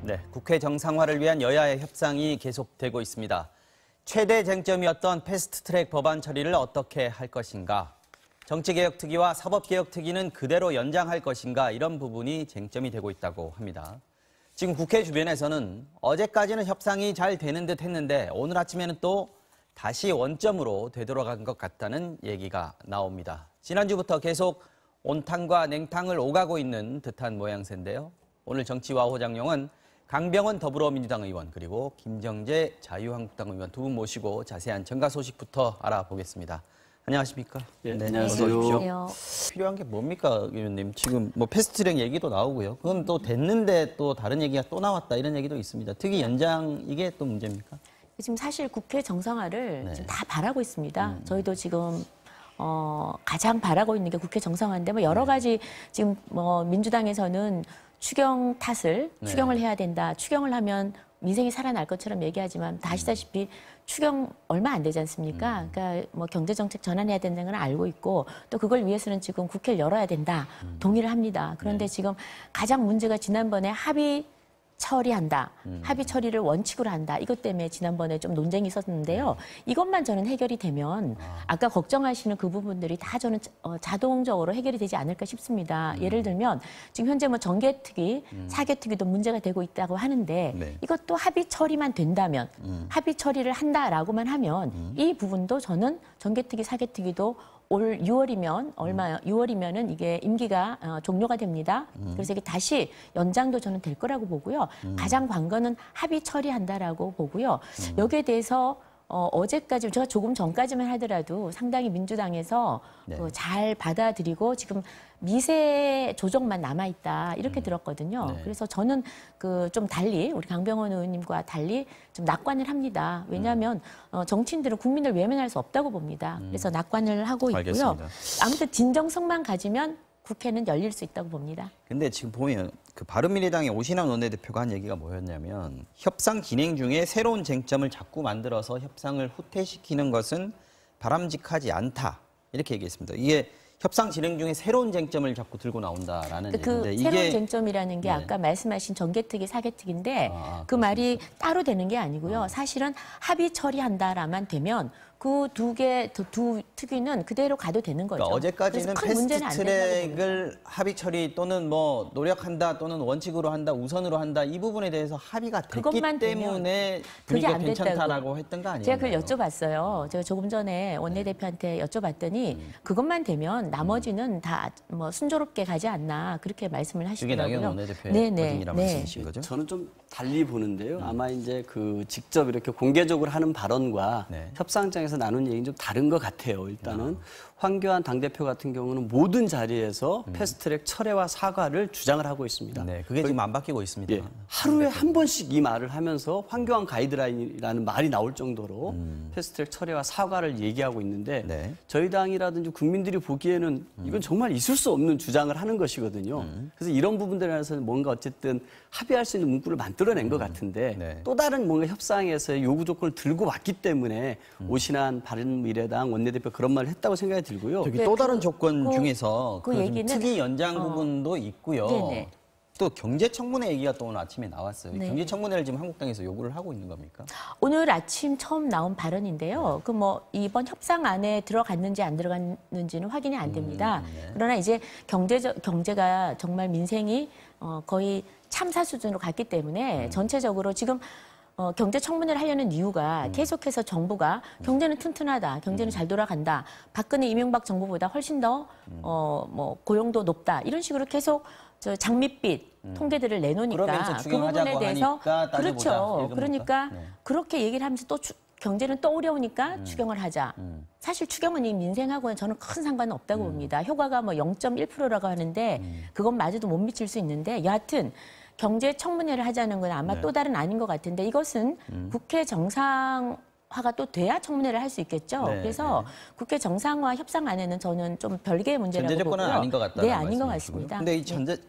네, 국회 정상화를 위한 여야의 협상이 계속되고 있습니다. 최대 쟁점이었던 패스트트랙 법안 처리를 어떻게 할 것인가, 정치개혁특위와 사법개혁특위는 그대로 연장할 것인가, 이런 부분이 쟁점이 되고 있다고 합니다. 지금 국회 주변에서는 어제까지는 협상이 잘 되는 듯 했는데 오늘 아침에는 또 다시 원점으로 되돌아간 것 같다는 얘기가 나옵니다. 지난주부터 계속 온탕과 냉탕을 오가고 있는 듯한 모양새인데요. 오늘 정치와 호장용은 강병원 더불어민주당 의원 그리고 김정재 자유한국당 의원 두 분 모시고 자세한 정가 소식부터 알아보겠습니다. 안녕하십니까? 네, 안녕하세요. 필요한 게 뭡니까, 의원님? 지금 뭐 패스트트랙 얘기도 나오고요. 그건 또 됐는데 또 다른 얘기가 또 나왔다, 이런 얘기도 있습니다. 특히 연장, 이게 또 문제입니까? 지금 사실 국회 정상화를 지금 다 바라고 있습니다. 저희도 지금 가장 바라고 있는 게 국회 정상화인데 뭐 여러 가지 지금 뭐 민주당에서는 추경 탓을 추경을 해야 된다. 추경을 하면 민생이 살아날 것처럼 얘기하지만 다 아시다시피 추경 얼마 안 되지 않습니까? 그러니까 뭐 경제정책 전환해야 된다는 걸 알고 있고 또 그걸 위해서는 지금 국회를 열어야 된다. 동의를 합니다. 그런데 지금 가장 문제가 지난번에 합의 처리한다. 합의 처리를 원칙으로 한다. 이것 때문에 지난번에 좀 논쟁이 있었는데요. 이것만 저는 해결이 되면 아까 걱정하시는 그 부분들이 다 저는 자동적으로 해결이 되지 않을까 싶습니다. 예를 들면 지금 현재 뭐 정개특위, 사개특위도 문제가 되고 있다고 하는데 이것도 합의 처리만 된다면 합의 처리를 한다라고만 하면 이 부분도 저는 정개특위, 사개특위도 올 6월이면 6월이면은 이게 임기가 종료가 됩니다. 그래서 이게 다시 연장도 저는 될 거라고 보고요. 가장 관건은 합의 처리한다라고 보고요. 여기에 대해서 어제까지 제가 조금 전까지만 하더라도 상당히 민주당에서 잘 받아들이고 지금 미세 조정만 남아 있다 이렇게 들었거든요. 그래서 저는 그 좀 달리 우리 강병원 의원님과 달리 좀 낙관을 합니다. 왜냐하면 정치인들은 국민을 외면할 수 없다고 봅니다. 그래서 낙관을 하고 있고요. 알겠습니다. 아무튼 진정성만 가지면 국회는 열릴 수 있다고 봅니다. 근데 지금 보면 그 바른미래당의 오신환 원내대표가 한 얘기가 뭐였냐면 협상 진행 중에 새로운 쟁점을 자꾸 만들어서 협상을 후퇴시키는 것은 바람직하지 않다, 이렇게 얘기했습니다. 이게 협상 진행 중에 새로운 쟁점을 자꾸 들고 나온다라는 그 얘기인데 새로운 이게 쟁점이라는 게 아까 말씀하신 정개특위, 사개특위인데 그 말이 따로 되는 게 아니고요. 사실은 합의 처리한다라만 되면 그 두 특위는 그대로 가도 되는 거죠. 그러니까 어제까지는 패스트트랙을 합의 처리 또는 뭐 노력한다 또는 원칙으로 한다, 우선으로 한다, 이 부분에 대해서 합의가 됐기 때문에 분위기가 괜찮다라고 했던 거 아니에요? 제가 그걸 여쭤봤어요. 제가 조금 전에 원내대표한테 여쭤봤더니 그것만 되면 나머지는 다 뭐 순조롭게 가지 않나 그렇게 말씀을 하시더라고요. 그게 나경원 원내대표의 거듭이란 말씀이신 거죠? 저는 좀 달리 보는데요. 아마 이제 그 직접 이렇게 공개적으로 하는 발언과 협상장에서 나눈 얘기는 좀 다른 것 같아요. 일단은 황교안 당대표 같은 경우는 모든 자리에서 패스트트랙 철회와 사과를 주장을 하고 있습니다. 네, 그게 지금 안 바뀌고 있습니다. 예, 하루에 한 번씩 이 말을 하면서 황교안 가이드라인이라는 말이 나올 정도로 패스트트랙 철회와 사과를 얘기하고 있는데 저희 당이라든지 국민들이 보기에는 이건 정말 있을 수 없는 주장을 하는 것이거든요. 그래서 이런 부분들에 대해서는 뭔가 어쨌든 합의할 수 있는 문구를 만들어낸 것 같은데 또 다른 뭔가 협상에서의 요구 조건을 들고 왔기 때문에 오신환 바른미래당 원내대표 그런 말을 했다고 생각이 들고요. 저기 또 다른 조건 중에서 그 특위 연장 부분도 있고요. 또 경제청문회 얘기가 또 오늘 아침에 나왔어요. 경제청문회를 지금 한국당에서 요구를 하고 있는 겁니까? 오늘 아침 처음 나온 발언인데요. 그 뭐 이번 협상 안에 들어갔는지 안 들어갔는지는 확인이 안 됩니다. 그러나 이제 경제가 정말 민생이 거의 참사 수준으로 갔기 때문에 전체적으로 지금 경제청문회를 하려는 이유가 계속해서 정부가 경제는 튼튼하다, 경제는 잘 돌아간다, 박근혜 이명박 정부보다 훨씬 더 뭐 고용도 높다, 이런 식으로 계속 저 장밋빛 통계들을 내놓으니까 그 부분에 대해서 그렇죠. 그러니까 그렇게 얘기를 하면서 또 경제는 또 어려우니까 추경을 하자. 사실 추경은 이 민생하고는 저는 큰 상관은 없다고 봅니다. 효과가 뭐 0.1%라고 하는데 그것마저도 못 미칠 수 있는데 여하튼 경제청문회를 하자는 건 아마 또 다른 아닌 것 같은데 이것은 국회 정상화가 또 돼야 청문회를 할 수 있겠죠. 그래서 국회 정상화 협상안에는 저는 좀 별개의 문제라고 보고요. 전제 조건은 아닌 것 같다. 네, 아닌 것 같습니다. 근데 이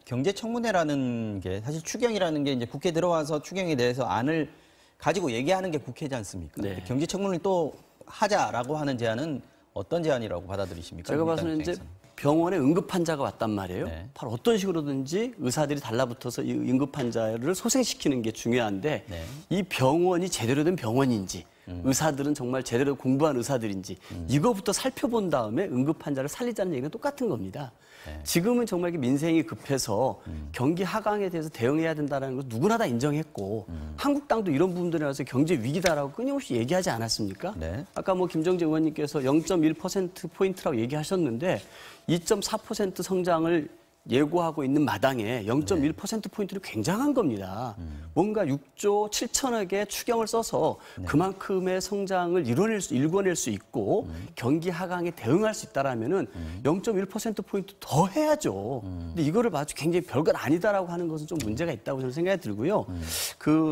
경제청문회라는 게 사실 추경이라는 게 이제 국회 들어와서 추경에 대해서 안을 가지고 얘기하는 게 국회지 않습니까? 경제청문회를 또 하자라고 하는 제안은 어떤 제안이라고 받아들이십니까? 제가 봐서는 이제 병원에 응급 환자가 왔단 말이에요. 네. 바로 어떤 식으로든지 의사들이 달라붙어서 이 응급 환자를 소생시키는 게 중요한데 네. 이 병원이 제대로 된 병원인지 의사들은 정말 제대로 공부한 의사들인지 이거부터 살펴본 다음에 응급 환자를 살리자는 얘기는 똑같은 겁니다. 네. 지금은 정말 민생이 급해서 경기 하강에 대해서 대응해야 된다는 거 누구나 다 인정했고 한국당도 이런 부분들에 대해서 경제 위기다라고 끊임없이 얘기하지 않았습니까? 네. 아까 김정재 의원님께서 0.1%포인트라고 얘기하셨는데 2.4% 성장을 예고하고 있는 마당에 0.1%포인트는 굉장한 겁니다. 뭔가 6조 7천억의 추경을 써서 그만큼의 성장을 일궈낼 수 있고 경기 하강에 대응할 수 있다라면은 0.1%포인트 더 해야죠. 근데 이거를 아주 굉장히 별것 아니다라고 하는 것은 좀 문제가 있다고 저는 생각이 들고요.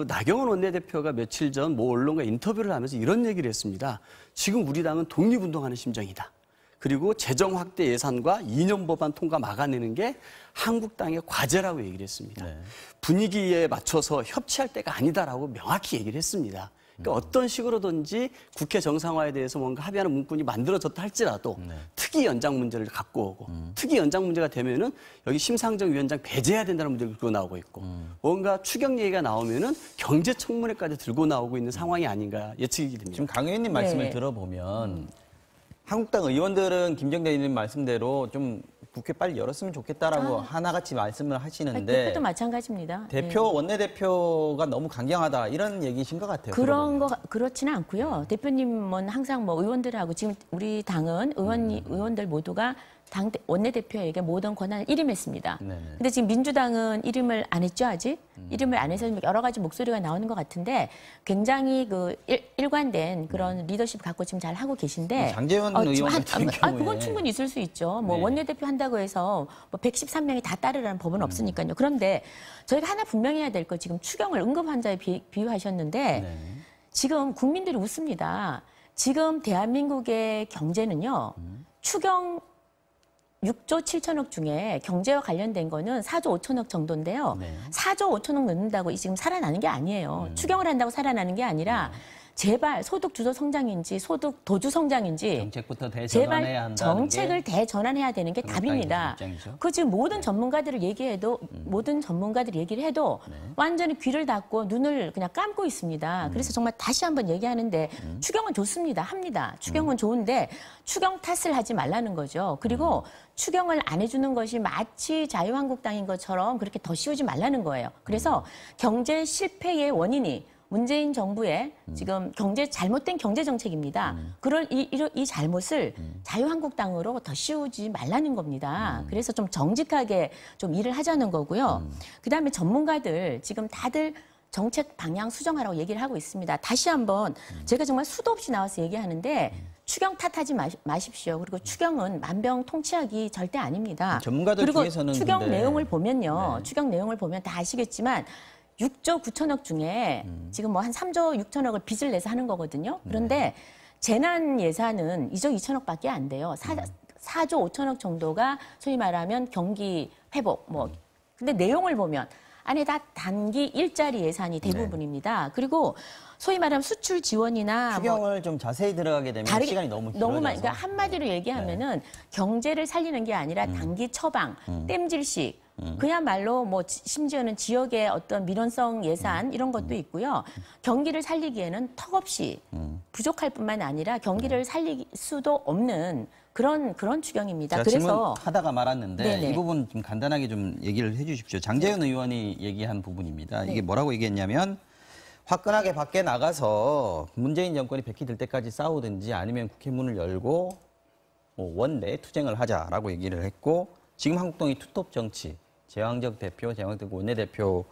나경원 원내대표가 며칠 전 모 언론과 인터뷰를 하면서 이런 얘기를 했습니다. 지금 우리 당은 독립운동하는 심정이다. 그리고 재정 확대 예산과 2년 법안 통과 막아내는 게 한국당의 과제라고 얘기를 했습니다. 네. 분위기에 맞춰서 협치할 때가 아니다라고 명확히 얘기를 했습니다. 그러니까 어떤 식으로든지 국회 정상화에 대해서 뭔가 합의하는 문구니 만들어졌다 할지라도 특위 연장 문제를 갖고 오고 특위 연장 문제가 되면은 여기 심상정 위원장 배제해야 된다는 문제를 들고 나오고 있고 뭔가 추경 얘기가 나오면은 경제청문회까지 들고 나오고 있는 상황이 아닌가 예측이 됩니다. 지금 강 의원님 말씀을 네. 들어보면 한국당 의원들은 김정대 의원님 말씀대로 좀 국회 빨리 열었으면 좋겠다라고 하나같이 말씀을 하시는데 대표도 마찬가지입니다. 대표 원내대표가 너무 강경하다 이런 얘기신 것 같아요. 그렇지는 않고요. 대표님은 항상 의원들하고 지금 우리 당은 의원들 모두가 당 원내대표에게 모든 권한을 일임했습니다. 근데 지금 민주당은 일임을 안 했죠, 아직? 일임을 안 해서 여러 가지 목소리가 나오는 것 같은데 굉장히 일관된 그런 리더십 갖고 지금 잘 하고 계신데 장제원 의원 같은 경우에 그건 충분히 있을 수 있죠. 네. 원내대표 한다고 해서 113명이 다 따르라는 법은 없으니까요. 그런데 저희가 하나 분명히 해야 될 거 지금 추경을 응급 환자에 비유하셨는데 지금 국민들이 웃습니다. 지금 대한민국의 경제는요. 추경 6조 7천억 중에 경제와 관련된 거는 4조 5천억 정도인데요. 4조 5천억 넣는다고 지금 살아나는 게 아니에요. 추경을 한다고 살아나는 게 아니라 제발 소득 주도 성장인지 소득 도주 성장인지 정책부터 대전환해야 제발 한다는 정책을 게 대전환해야 되는 게 답입니다. 입장이죠. 그 지금 모든 전문가들을 얘기해도 모든 전문가들이 얘기를 해도 완전히 귀를 닫고 눈을 그냥 감고 있습니다. 그래서 정말 다시 한번 얘기하는데 추경은 좋습니다. 합니다. 추경은 좋은데 추경 탓을 하지 말라는 거죠. 그리고 추경을 안 해주는 것이 마치 자유한국당인 것처럼 그렇게 더 씌우지 말라는 거예요. 그래서 경제 실패의 원인이 문재인 정부의 지금 잘못된 경제 정책입니다. 그럴 이 잘못을 자유한국당으로 더 씌우지 말라는 겁니다. 그래서 좀 정직하게 좀 일을 하자는 거고요. 그다음에 전문가들 지금 다들 정책 방향 수정하라고 얘기를 하고 있습니다. 다시 한번 제가 정말 수도 없이 나와서 얘기하는데 추경 탓하지 마십시오. 그리고 추경은 만병통치약이 절대 아닙니다. 전문가들 그리고 중에서는 추경 근데 내용을 보면요. 추경 내용을 보면 다 아시겠지만 6조 9천억 중에 지금 한 3조 6천억을 빚을 내서 하는 거거든요. 그런데 재난 예산은 2조 2천억밖에 안 돼요. 4조 5천억 정도가 소위 말하면 경기 회복 근데 내용을 보면 안에 다 단기 일자리 예산이 대부분입니다. 그리고 소위 말하면 수출 지원이나 추경을 좀 자세히 들어가게 되면 시간이 너무 길어져서 그러니까 한마디로 얘기하면은 경제를 살리는 게 아니라 단기 처방, 땜질식 그야말로 심지어는 지역의 어떤 민원성 예산 이런 것도 있고요. 경기를 살리기에는 턱없이 부족할 뿐만 아니라 경기를 살릴 수도 없는 그런 추경입니다. 제가 그래서 질문하다가 말았는데 네네. 이 부분 좀 간단하게 좀 얘기를 해주십시오. 장제원 의원이 얘기한 부분입니다. 이게 뭐라고 얘기했냐면 화끈하게 밖에 나가서 문재인 정권이 백기될 때까지 싸우든지 아니면 국회 문을 열고 원내 투쟁을 하자라고 얘기를 했고 지금 한국당이 투톱 정치, 재왕적 대표, 재왕적 원내대표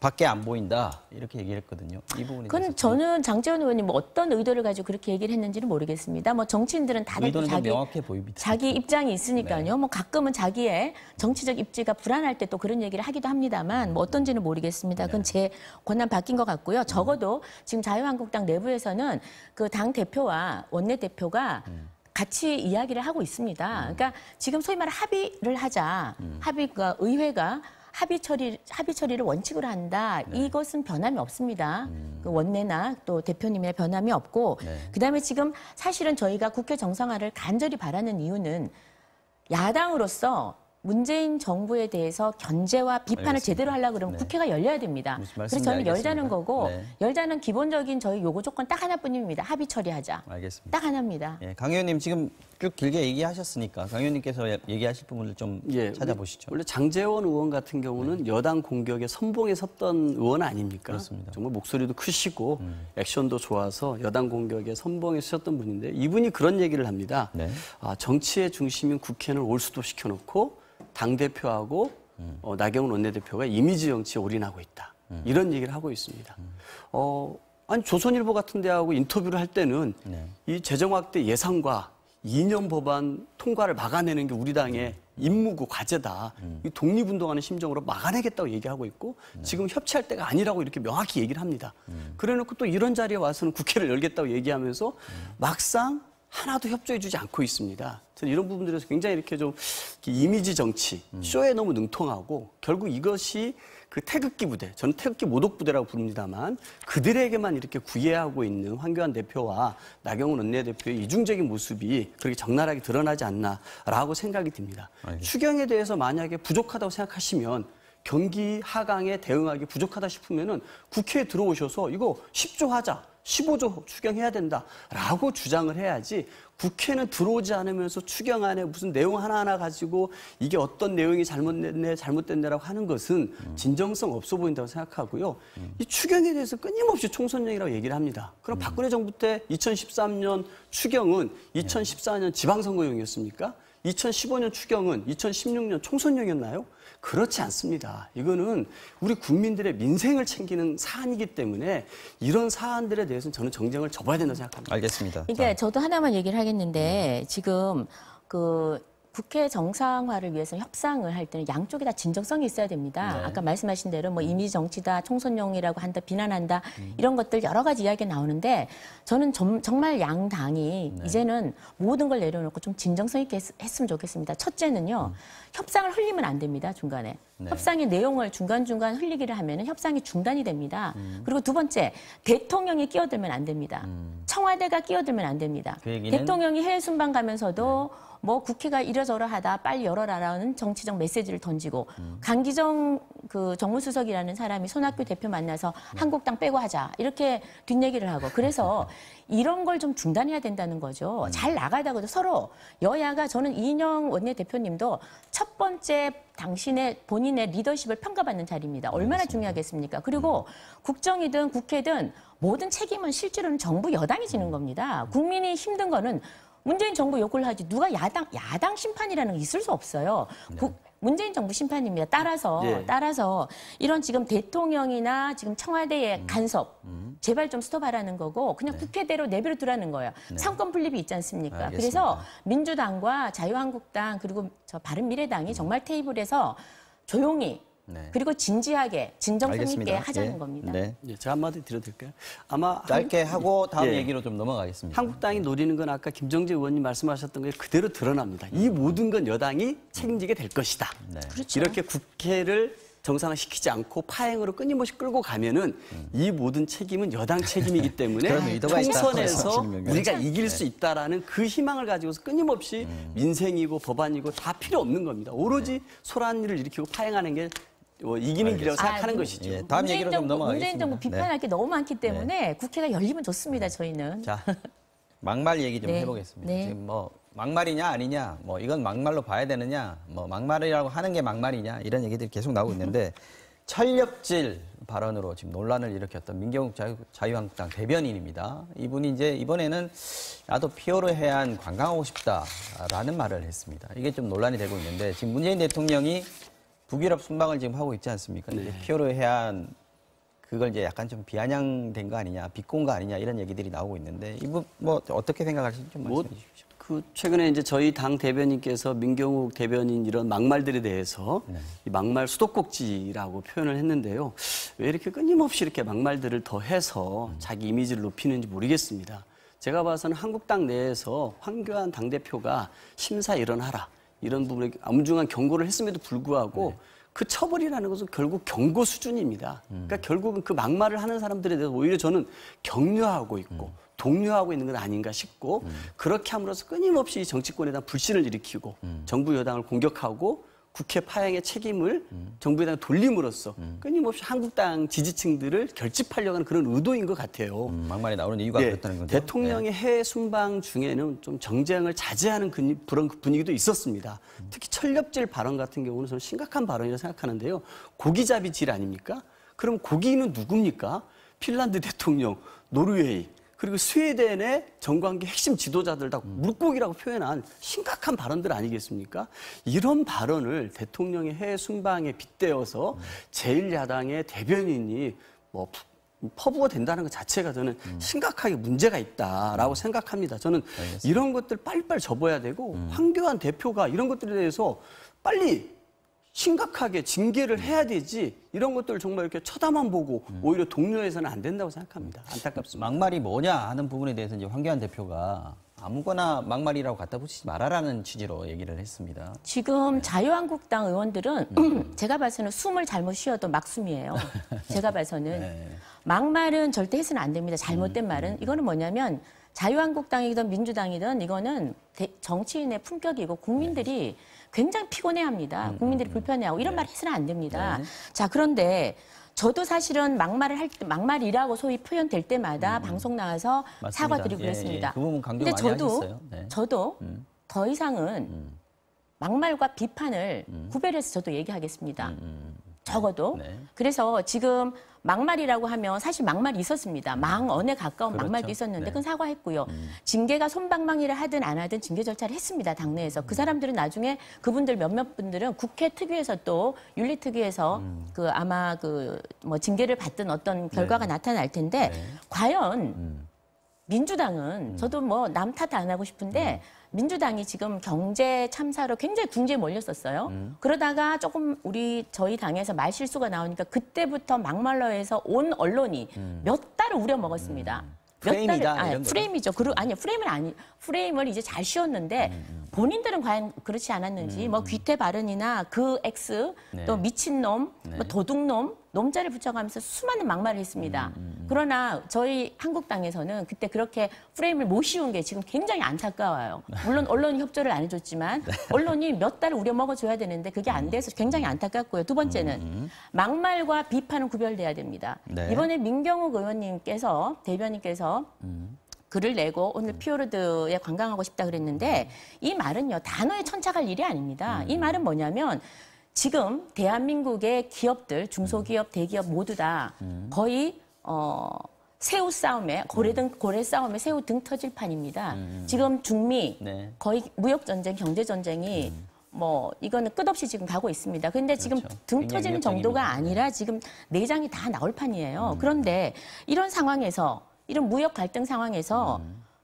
밖에 안 보인다 이렇게 얘기를 했거든요. 이 부분에 그건 대해서 저는 장제원 의원님 어떤 의도를 가지고 그렇게 얘기를 했는지는 모르겠습니다. 정치인들은 다들 의도는 좀 명확해 보입니다. 자기 입장이 있으니까요. 가끔은 자기의 정치적 입지가 불안할 때 또 그런 얘기를 하기도 합니다만 어떤지는 모르겠습니다. 그건 제 권한 바뀐 것 같고요. 적어도 지금 자유한국당 내부에서는 그 당 대표와 원내대표가 같이 이야기를 하고 있습니다. 그러니까 지금 소위 말해 합의를 하자. 의회가 합의 처리를 원칙으로 한다. 이것은 변함이 없습니다. 그 원내나 또 대표님의 변함이 없고 그다음에 지금 사실은 저희가 국회 정상화를 간절히 바라는 이유는 야당으로서 문재인 정부에 대해서 견제와 비판을 알겠습니다. 제대로 하려고 그러면 네. 국회가 열려야 됩니다. 무슨 그래서 말씀인지 저는 알겠습니다. 열자는 거고 네. 열자는 기본적인 저희 요구 조건 딱 하나뿐입니다. 합의 처리하자. 알겠습니다. 딱 하나입니다. 예, 강 의원님 지금 쭉 길게 얘기하셨으니까 강 의원님께서 얘기하실 부분을 좀 예, 찾아보시죠. 원래 장제원 의원 같은 경우는 여당 공격에 선봉에 섰던 의원 아닙니까? 그렇습니다. 정말 목소리도 크시고 액션도 좋아서 여당 공격에 선봉에 서셨던 분인데 이분이 그런 얘기를 합니다. 네. 정치의 중심인 국회는 올수도 시켜놓고 당대표하고 나경원 원내대표가 이미지 정치에 올인하고 있다. 이런 얘기를 하고 있습니다. 아니 조선일보 같은 데하고 인터뷰를 할 때는 네. 이 재정 확대 예상과 이념 법안 통과를 막아내는 게 우리 당의 임무고 과제다. 이 독립운동하는 심정으로 막아내겠다고 얘기하고 있고 지금 협치할 때가 아니라고 이렇게 명확히 얘기를 합니다. 그래놓고 또 이런 자리에 와서는 국회를 열겠다고 얘기하면서 막상 하나도 협조해주지 않고 있습니다. 저는 이런 부분들에서 굉장히 이렇게 좀 이미지 정치, 쇼에 너무 능통하고 결국 이것이 그 태극기 부대, 저는 태극기 모독 부대라고 부릅니다만 그들에게만 이렇게 구애하고 있는 황교안 대표와 나경원 원내대표의 이중적인 모습이 그렇게 적나라하게 드러나지 않나라고 생각이 듭니다. 알겠습니다. 추경에 대해서 만약에 부족하다고 생각하시면 경기 하강에 대응하기 부족하다 싶으면은 국회에 들어오셔서 이거 10조 하자. 15조 추경해야 된다라고 주장을 해야지 국회는 들어오지 않으면서 추경안에 무슨 내용 하나하나 가지고 이게 어떤 내용이 잘못됐네 잘못됐네라고 하는 것은 진정성 없어 보인다고 생각하고요. 이 추경에 대해서 끊임없이 총선령이라고 얘기를 합니다. 그럼 박근혜 정부 때 2013년 추경은 2014년 지방선거용이었습니까? 2015년 추경은 2016년 총선용이었나요? 그렇지 않습니다. 이거는 우리 국민들의 민생을 챙기는 사안이기 때문에 이런 사안들에 대해서는 저는 정쟁을 접어야 된다고 생각합니다. 알겠습니다. 그러니까 저도 하나만 얘기를 하겠는데 지금 그 국회 정상화를 위해서 협상을 할 때는 양쪽에 다 진정성이 있어야 됩니다. 네. 아까 말씀하신 대로 뭐 이미지 정치다, 총선용이라고 한다, 비난한다 이런 것들 여러 가지 이야기가 나오는데 저는 정말 양당이 이제는 모든 걸 내려놓고 좀 진정성 있게 했으면 좋겠습니다. 첫째는요. 협상을 흘리면 안 됩니다. 중간에. 네. 협상의 내용을 중간중간 흘리기를 하면 협상이 중단이 됩니다. 그리고 두 번째, 대통령이 끼어들면 안 됩니다. 청와대가 끼어들면 안 됩니다. 그 얘기는? 대통령이 해외 순방 가면서도 뭐 국회가 이러저러하다 빨리 열어라라는 정치적 메시지를 던지고 강기정 그 정무수석이라는 사람이 손학규 대표 만나서 한국당 빼고 하자 이렇게 뒷얘기를 하고 그래서 이런 걸 좀 중단해야 된다는 거죠. 잘 나가다가도 서로 여야가 저는 이인영 원내대표님도 첫 번째 당신의 본인의 리더십을 평가받는 자리입니다. 얼마나 중요하겠습니까? 그리고 국정이든 국회든 모든 책임은 실제로는 정부 여당이 지는 겁니다. 국민이 힘든 거는 문재인 정부 욕을 하지 누가 야당 심판이라는 게 있을 수 없어요. 문재인 정부 심판입니다. 따라서 이런 지금 대통령이나 지금 청와대의 간섭 제발 좀 스톱하라는 거고 그냥 국회대로 내버려 두라는 거예요. 상권 분립이 있지 않습니까? 알겠습니다. 그래서 민주당과 자유한국당 그리고 저 바른미래당이 정말 테이블에서 조용히 그리고 진지하게 진정성 있게 알겠습니다. 하자는 예. 겁니다. 네. 예, 제가 한마디 드려도 될까요? 아마 짧게 하고 다음 예. 얘기로 좀 넘어가겠습니다. 한국당이 노리는 건 아까 김정재 의원님 말씀하셨던 게 그대로 드러납니다. 이 모든 건 여당이 책임지게 될 것이다. 네. 그렇죠. 이렇게 국회를 정상화시키지 않고 파행으로 끊임없이 끌고 가면은 이 모든 책임은 여당 책임이기 때문에 그런 의도가 있다. 총선에서 말씀하시는 우리가 거예요. 이길 수 있다라는 그 희망을 가지고서 끊임없이 민생이고 법안이고 다 필요 없는 겁니다. 오로지 소란 일을 일으키고 파행하는 게 이기는 길이라고 생각하는 것이죠. 예, 다음 얘기로 좀 넘어가겠습니다. 문재인 정부 비판할 게 너무 많기 때문에 국회가 열리면 좋습니다. 저희는. 자, 막말 얘기 좀 네. 해보겠습니다. 네. 지금 뭐 막말이냐 아니냐, 뭐 이건 막말로 봐야 되느냐, 뭐 막말이라고 하는 게 막말이냐 이런 얘기들이 계속 나오고 있는데 철렵질 발언으로 지금 논란을 일으켰던 민경욱 자유한국당 대변인입니다. 이분이 이제 이번에는 나도 피오르 해안 관광하고 싶다라는 말을 했습니다. 이게 좀 논란이 되고 있는데 지금 문재인 대통령이 북유럽 순방을 지금 하고 있지 않습니까? 이제 피오르 해안 그걸 이제 약간 좀 비아냥된 거 아니냐, 비꼰 거 아니냐 이런 얘기들이 나오고 있는데 이분 뭐 어떻게 생각하시는지 좀 말씀해 주십시오. 최근에 이제 저희 당 대변인께서 민경욱 대변인 이런 막말들에 대해서 이 막말 수도꼭지라고 표현을 했는데요. 왜 이렇게 끊임없이 이렇게 막말들을 더해서 자기 이미지를 높이는지 모르겠습니다. 제가 봐서는 한국당 내에서 황교안 당대표가 심사 일어나라 이런 부분에 엄중한 경고를 했음에도 불구하고 그 처벌이라는 것은 결국 경고 수준입니다. 그러니까 결국은 그 막말을 하는 사람들에 대해서 오히려 저는 격려하고 있고 독려하고 있는 건 아닌가 싶고 그렇게 함으로써 끊임없이 정치권에 대한 불신을 일으키고 정부 여당을 공격하고 국회 파행의 책임을 정부 여당에 돌림으로써 끊임없이 한국당 지지층들을 결집하려고 하는 그런 의도인 것 같아요. 막말이 나오는 이유가 그렇다는 거죠. 대통령의 해외 순방 중에는 좀 정쟁을 자제하는 그런 분위기도 있었습니다. 특히 철렵질 발언 같은 경우는 저는 심각한 발언이라고 생각하는데요. 고기잡이질 아닙니까? 그럼 고기는 누굽니까? 핀란드 대통령, 노르웨이, 그리고 스웨덴의 정관계 핵심 지도자들 다 물고기라고 표현한 심각한 발언들 아니겠습니까? 이런 발언을 대통령의 해외 순방에 빗대어서 제1야당의 대변인이 뭐 퍼부어 된다는 것 자체가 저는 심각하게 문제가 있다라고 생각합니다. 저는 알겠습니다. 이런 것들 빨리빨리 접어야 되고 황교안 대표가 이런 것들에 대해서 빨리 심각하게 징계를 해야 되지 이런 것들을 정말 이렇게 쳐다만 보고 오히려 독려해서는 안 된다고 생각합니다. 안타깝습니다. 막말이 뭐냐 하는 부분에 대해서 이제 황교안 대표가 아무거나 막말이라고 갖다 붙이지 말아라는 취지로 얘기를 했습니다. 지금 자유한국당 의원들은 제가 봐서는 숨을 잘못 쉬어도 막숨이에요. 제가 봐서는. 네. 막말은 절대 해서는 안 됩니다. 잘못된 말은. 이거는 뭐냐면 자유한국당이든 민주당이든 이거는 정치인의 품격이고 국민들이 굉장히 피곤해합니다. 국민들이 불편해하고 이런 말 해서는 안 됩니다. 자, 그런데 저도 사실은 막말을 할 때, 막말이라고 소위 표현될 때마다 방송 나와서 맞습니다. 사과드리고 예, 그랬습니다. 예. 그 부분 강조 근데 많이 하셨어요. 저도 더 이상은 막말과 비판을 구별해서 저도 얘기하겠습니다. 적어도. 네. 그래서 지금 막말이라고 하면 사실 막말이 있었습니다. 망언에 가까운 그렇죠. 막말도 있었는데 네. 그건 사과했고요. 징계가 솜방망이를 하든 안 하든 징계 절차를 했습니다. 당내에서. 그 사람들은 나중에 그분들 몇몇 분들은 국회 특위에서 또 윤리 특위에서 그 아마 그 뭐 징계를 받든 어떤 결과가 나타날 텐데 과연 민주당은 저도 뭐 남 탓 안 하고 싶은데 민주당이 지금 경제 참사로 굉장히 궁지에 몰렸었어요. 그러다가 조금 저희 당에서 말 실수가 나오니까 그때부터 막말로 해서 온 언론이 몇 달을 우려먹었습니다. 프레임이다, 아니, 이런 거죠? 프레임이죠. 아니요, 프레임을 이제 잘 씌웠는데 본인들은 과연 그렇지 않았는지 뭐 귀태 발언이나 그 X 네. 또 미친놈, 네. 뭐 도둑놈, 놈자를 붙여가면서 수많은 막말을 했습니다. 그러나 저희 한국당에서는 그때 그렇게 프레임을 못 씌운 게 지금 굉장히 안타까워요. 물론 언론이 협조를 안 해줬지만 언론이 몇 달을 우려먹어줘야 되는데 그게 안 돼서 굉장히 안타깝고요. 두 번째는 막말과 비판은 구별돼야 됩니다. 네. 이번에 민경욱 의원님께서 대변인께서 글을 내고 오늘 피오르드에 관광하고 싶다 그랬는데 이 말은요 단어에 천착할 일이 아닙니다. 이 말은 뭐냐면 지금 대한민국의 기업들, 중소기업, 대기업 모두 다 거의 새우 싸움에 고래 싸움에 새우 등 터질 판입니다. 지금 중미 네. 거의 무역 전쟁, 경제 전쟁이 뭐 이거는 끝없이 지금 가고 있습니다. 그런데 지금 그렇죠. 등 굉장히 터지는 위협적입니다. 정도가 아니라 지금 내장이 다 나올 판이에요. 그런데 이런 상황에서 이런 무역 갈등 상황에서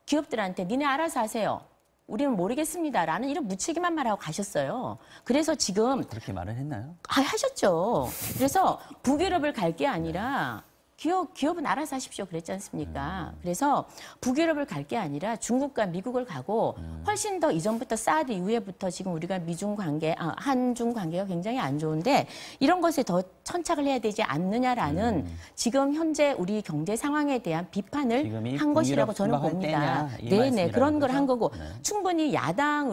기업들한테 니네 알아서 하세요. 우리는 모르겠습니다라는 이런 무책임한 말하고 가셨어요. 그래서 지금 그렇게 말을 했나요? 하셨죠. 그래서 북유럽을 갈 게 아니라 기업은 알아서 하십시오 그랬지 않습니까? 그래서 북유럽을 갈 게 아니라 중국과 미국을 가고 훨씬 더 이전부터 사드 이후에부터 지금 우리가 한중 관계가 굉장히 안 좋은데 이런 것에 더 천착을 해야 되지 않느냐라는 지금 현재 우리 경제 상황에 대한 비판을 지금이 한 것이라고 북유럽 저는 순방할 봅니다. 때냐, 이 네네 말씀이라는 그런 걸 한 거죠? 거고 네. 충분히 야당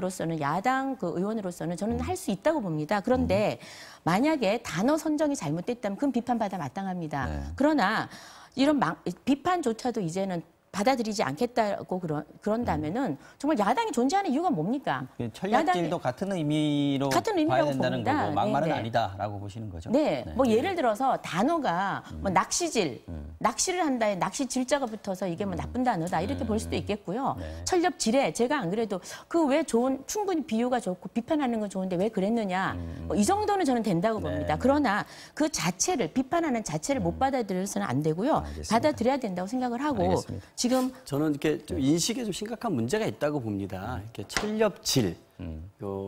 그 의원으로서는 저는 할 수 있다고 봅니다. 그런데 만약에 단어 선정이 잘못됐다면 그건 비판받아 마땅합니다. 네. 그러나 이런 비판조차도 이제는 받아들이지 않겠다고 그런다면은 정말 야당이 존재하는 이유가 뭡니까? 그 철략질도 같은 의미로 같은 봐야 의미라고 된다는 봅니다. 거고 막말은 네네. 아니다라고 보시는 거죠? 네, 뭐 예를 들어서 단어가 뭐 낚시질, 낚시를 한다에 낚시 질자가 붙어서 이게 뭐 나쁜 단어다 이렇게 볼 수도 있겠고요. 네. 철렵질에 제가 안 그래도 그 왜 충분히 비유가 좋고 비판하는 건 좋은데 왜 그랬느냐 뭐이 정도는 저는 된다고 봅니다. 네. 그러나 그 자체를 비판하는 자체를 못 받아들여서는 안 되고요. 알겠습니다. 받아들여야 된다고 생각을 하고 알겠습니다. 지금 저는 이렇게 좀 인식에 좀 심각한 문제가 있다고 봅니다. 이렇게 철렵질,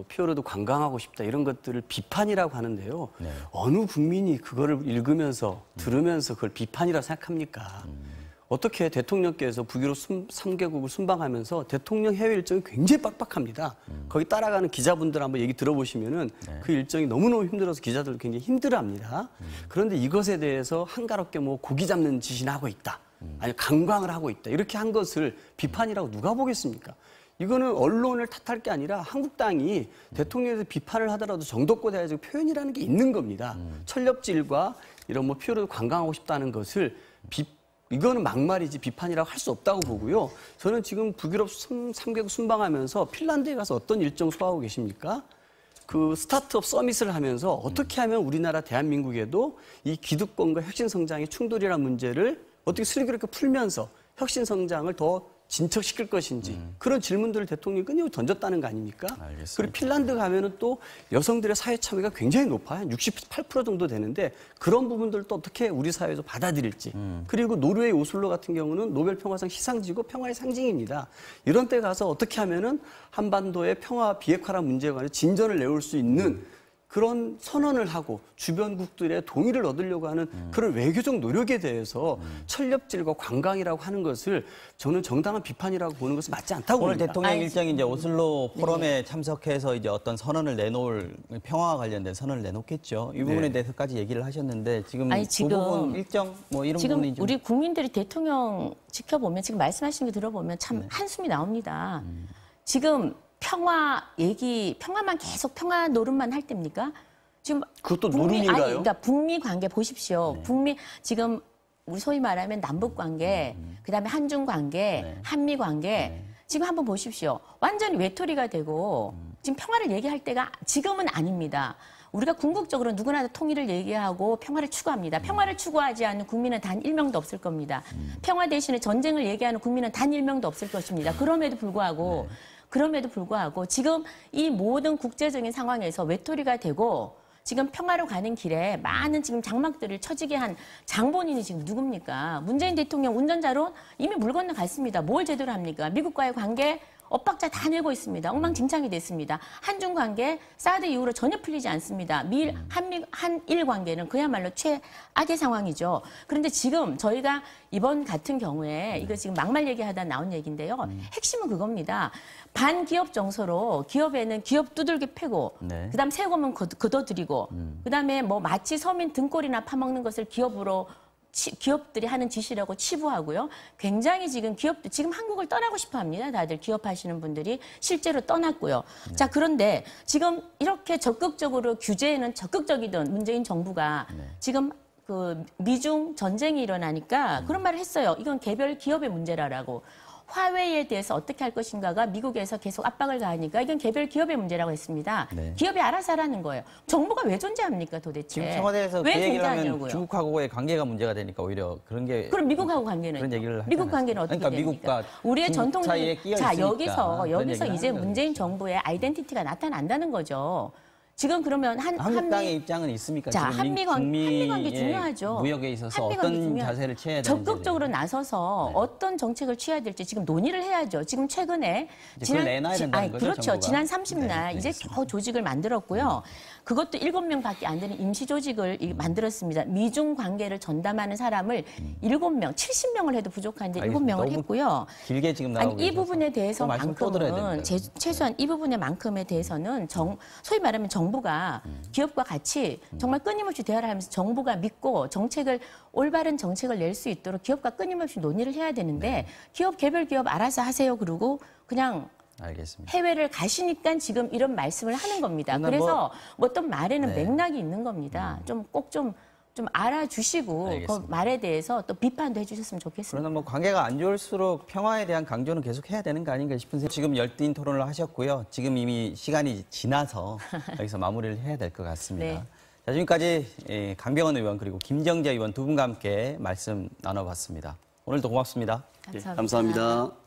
피오르도 관광하고 싶다 이런 것들을 비판이라고 하는데요. 네. 어느 국민이 그거를 읽으면서 들으면서 그걸 비판이라고 생각합니까? 어떻게 대통령께서 북유럽 3개국을 순방하면서 대통령 해외 일정이 굉장히 빡빡합니다. 거기 따라가는 기자분들 한번 얘기 들어보시면은 그 일정이 너무너무 힘들어서 기자들 굉장히 힘들어합니다. 그런데 이것에 대해서 한가롭게 뭐 고기 잡는 짓이나 하고 있다. 아니 강광을 하고 있다. 이렇게 한 것을 비판이라고 누가 보겠습니까? 이거는 언론을 탓할 게 아니라 한국당이 대통령에서 비판을 하더라도 정도껏 해야지 표현이라는 게 있는 겁니다. 철렵질과 이런 뭐 표를 관광하고 싶다는 것을 이거는 막말이지 비판이라고 할 수 없다고 보고요. 저는 지금 북유럽 3개국 순방하면서 핀란드에 가서 어떤 일정 소화하고 계십니까? 그 스타트업 서밋을 하면서 어떻게 하면 우리나라 대한민국에도 이 기득권과 혁신 성장의 충돌이라는 문제를 어떻게 슬기롭게 풀면서 혁신 성장을 더 진척시킬 것인지 그런 질문들을 대통령이 끊임없이 던졌다는 거 아닙니까? 알겠습니다. 그리고 핀란드 가면은 또 여성들의 사회 참여가 굉장히 높아요. 68% 정도 되는데 그런 부분들도 어떻게 우리 사회에서 받아들일지. 그리고 노르웨이 오슬로 같은 경우는 노벨 평화상 시상지고 평화의 상징입니다. 이런 때 가서 어떻게 하면은 한반도의 평화 비핵화라 문제에 관해 진전을 내올 수 있는 그런 선언을 하고 주변국들의 동의를 얻으려고 하는 그런 외교적 노력에 대해서 철렵질과 관광이라고 하는 것을 저는 정당한 비판이라고 보는 것은 맞지 않다고 오늘 봅니다. 대통령 일정이 이제 오슬로 포럼에 참석해서 이제 어떤 선언을 내놓을 평화와 관련된 선언을 내놓겠죠. 이 부분에 대해서까지 얘기를 하셨는데 지금 그 부분 일정 뭐 이런 지금 부분이 좀 우리 국민들이 대통령 지켜보면 지금 말씀하신 게 들어보면 참 한숨이 나옵니다. 지금 평화만 계속 평화 노름만 할 때입니까? 지금 그것도 노름인가요? 그러니까 북미 관계 보십시오. 지금 우리 소위 말하면 남북 관계, 그다음에 한중 관계, 한미 관계 지금 한번 보십시오. 완전히 외톨이가 되고 지금 평화를 얘기할 때가 지금은 아닙니다. 우리가 궁극적으로 누구나 다 통일을 얘기하고 평화를 추구합니다. 평화를 추구하지 않는 국민은 단 1명도 없을 겁니다. 평화 대신에 전쟁을 얘기하는 국민은 단 1명도 없을 것입니다. 그럼에도 불구하고 지금 이 모든 국제적인 상황에서 외톨이가 되고 지금 평화로 가는 길에 많은 지금 장막들을 쳐지게 한 장본인이 지금 누굽니까? 문재인 대통령 운전자로 이미 물 건너 갔습니다. 뭘 제대로 합니까? 미국과의 관계 엇박자 다 내고 있습니다. 엉망진창이 됐습니다. 한중 관계 사드 이후로 전혀 풀리지 않습니다. 한일 관계는 그야말로 최악의 상황이죠. 그런데 지금 저희가 이번 같은 경우에 이거 지금 막말 얘기하다 나온 얘기인데요. 핵심은 그겁니다. 반기업 정서로 기업에는 기업 두들겨 패고 그다음 세금은 걷어들이고 그다음에 뭐 마치 서민 등골이나 파먹는 것을 기업들이 하는 짓이라고 치부하고요. 굉장히 지금 지금 한국을 떠나고 싶어 합니다. 다들 기업하시는 분들이 실제로 떠났고요. 자, 그런데 지금 이렇게 적극적으로 규제에는 적극적이던 문재인 정부가 지금 그 미중 전쟁이 일어나니까 그런 말을 했어요. 이건 개별 기업의 문제라고. 화웨이에 대해서 어떻게 할 것인가가 미국에서 계속 압박을 가하니까 이건 개별 기업의 문제라고 했습니다. 기업이 알아서 하라는 거예요. 정부가 왜 존재합니까 도대체? 지금 청와대에서 왜 그 얘기를 하면 존재하냐고요. 중국하고의 관계가 문제가 되니까 오히려 그런 게 그럼 미국하고 관계는 그런 얘기를 하지 미국 않았어요. 관계는 어떻게 그러니까 됩니까? 미국과 우리의 중국 전통 사이에 끼어 자 있으니까 여기서 그런 이제 얘기를 하는 문재인 거죠. 정부의 아이덴티티가 나타난다는 거죠. 지금 그러면 한국당의 입장은 있습니까? 자, 지금 한미 관계 북미의 중요하죠. 무역에 있어서 한미 관계 어떤 중요하죠. 자세를 취해야 되는지 적극적으로 나서서 어떤 정책을 취해야 될지 지금 논의를 해야죠. 지금 최근에 그걸 내놔야 된다는 거죠, 그렇죠. 정부가. 지난 30날 이제 알겠습니다. 겨우 조직을 만들었고요. 그것도 7명밖에 안 되는 임시 조직을 만들었습니다. 미중 관계를 전담하는 사람을 7명, 70명을 해도 부족한데 알겠습니다. 7명을 너무 했고요. 길게 지금 나오고 아니, 이 부분에 대해서만큼은 최소한 이 부분에 대해서는 소위 말하면 정부가 기업과 같이 정말 끊임없이 대화를 하면서 정부가 믿고 올바른 정책을 낼 수 있도록 기업과 끊임없이 논의를 해야 되는데 개별 기업 알아서 하세요. 그러고 그냥 알겠습니다. 해외를 가시니까 지금 이런 말씀을 하는 겁니다. 그래서 어떤 말에는 맥락이 있는 겁니다. 꼭 좀 알아주시고 그 말에 대해서 또 비판도 해주셨으면 좋겠습니다. 그러나 뭐 관계가 안 좋을수록 평화에 대한 강조는 계속 해야 되는 거 아닌가 싶은 생각. 지금 열띤 토론을 하셨고요. 지금 이미 시간이 지나서 여기서 마무리를 해야 될 것 같습니다. 네. 자, 지금까지 강병원 의원 그리고 김정재 의원 두 분과 함께 말씀 나눠봤습니다. 오늘도 고맙습니다. 감사합니다. 감사합니다.